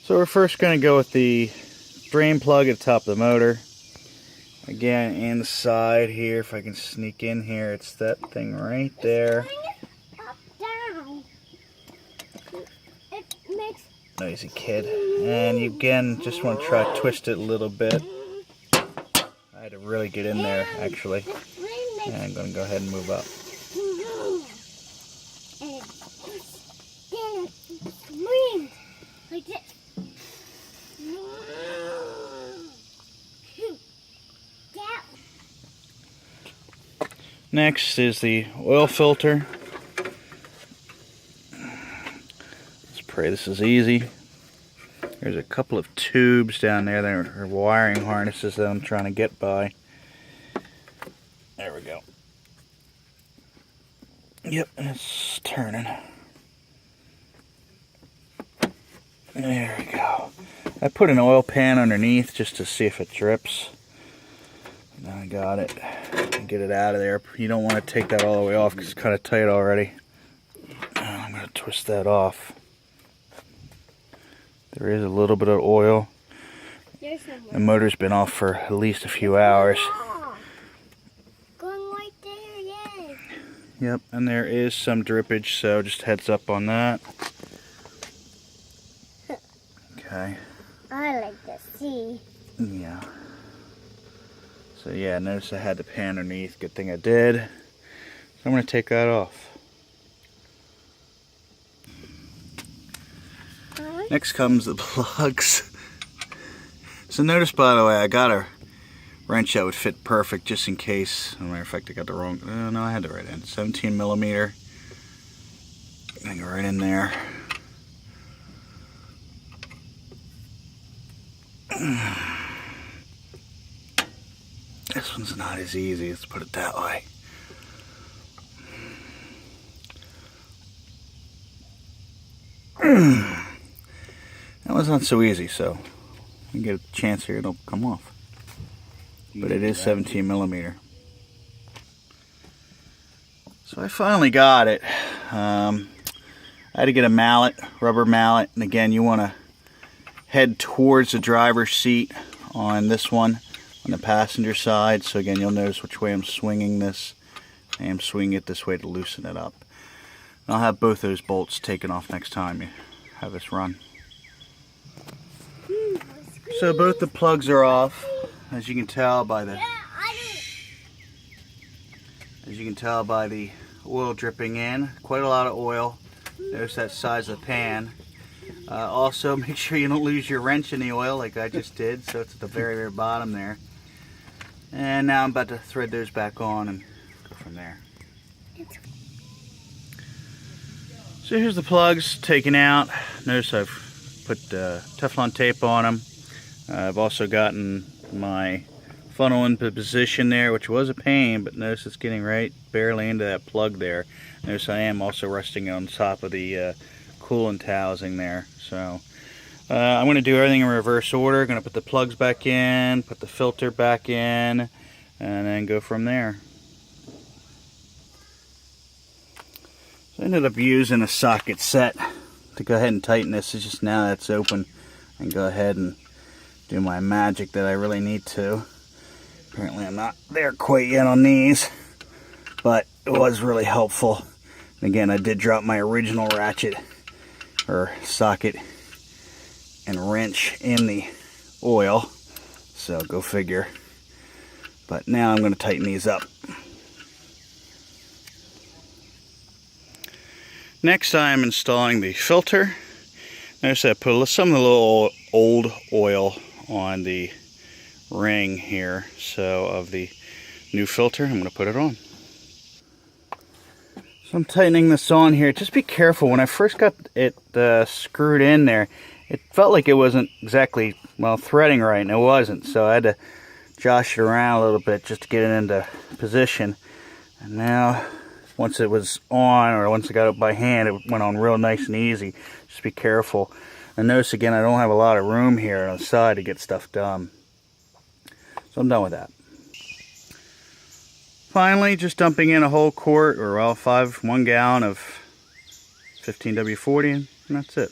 So we're first going to go with the drain plug at the top of the motor. Again, inside here, if I can sneak in here, it's that thing right there. Up, down. It makes... Noisy kid. And you again just want to try to twist it a little bit. I had to really get in there, actually. And I'm going to go ahead and move up. Like this. Next is the oil filter. Let's pray this is easy. There's a couple of tubes down there that are wiring harnesses that I'm trying to get by. There we go. Yep, and it's turning. There we go. I put an oil pan underneath just to see if it drips. Now I got it. Get it out of there. You don't want to take that all the way off because it's kind of tight already. I'm going to twist that off. There is a little bit of oil. The motor's been off for at least a few hours. Going right there, yay. Yep, and there is some drippage, so just heads up on that. Okay. I like to see. Yeah. So yeah, notice I had the pan underneath. Good thing I did. So I'm going to take that off. Next comes the plugs. So notice, by the way, I got a wrench that would fit perfect just in case. As a matter of fact, I got the wrong... no, I had the right end. 17 millimeter. And go right in there. This one's not as easy, let's put it that way. That one's not so easy, so you get a chance here, it'll come off. But it is 17 millimeter. So I finally got it. I had to get a mallet, rubber mallet, and again, you want to head towards the driver's seat on this one, on the passenger side. So again, you'll notice which way I'm swinging this. I am swinging it this way to loosen it up. And I'll have both those bolts taken off next time you have this run. So both the plugs are off, as you can tell by the oil dripping in. Quite a lot of oil. Notice that size of the pan. Also, make sure you don't lose your wrench in the oil like I just did. So it's at the very, very bottom there. And now I'm about to thread those back on and go from there. So here's the plugs taken out. Notice I've put Teflon tape on them. I've also gotten my funnel into position there, which was a pain, but notice it's getting right barely into that plug there. Notice I am also resting on top of the coolant housing there. So I'm going to do everything in reverse order. I'm going to put the plugs back in, put the filter back in, and then go from there. So I ended up using a socket set to go ahead and tighten this. It's just now that it's open, and go ahead and do my magic that I really need to. Apparently I'm not there quite yet on these, but it was really helpful. And again, I did drop my original ratchet or socket and wrench in the oil, so go figure. But now I'm going to tighten these up. Next, I'm installing the filter. Notice I put some of the little old oil on the ring here, so of the new filter. I'm going to put it on. So I'm tightening this on here. Just be careful. When I first got it screwed in there, it felt like it wasn't exactly, well, threading right, and it wasn't. So I had to josh it around a little bit just to get it into position. And now, once it was on, or once I got it by hand, it went on real nice and easy. Just be careful. And notice again, I don't have a lot of room here on the side to get stuff done. So I'm done with that. Finally, just dumping in a whole quart, or well, 1 gallon of 15W40, and that's it.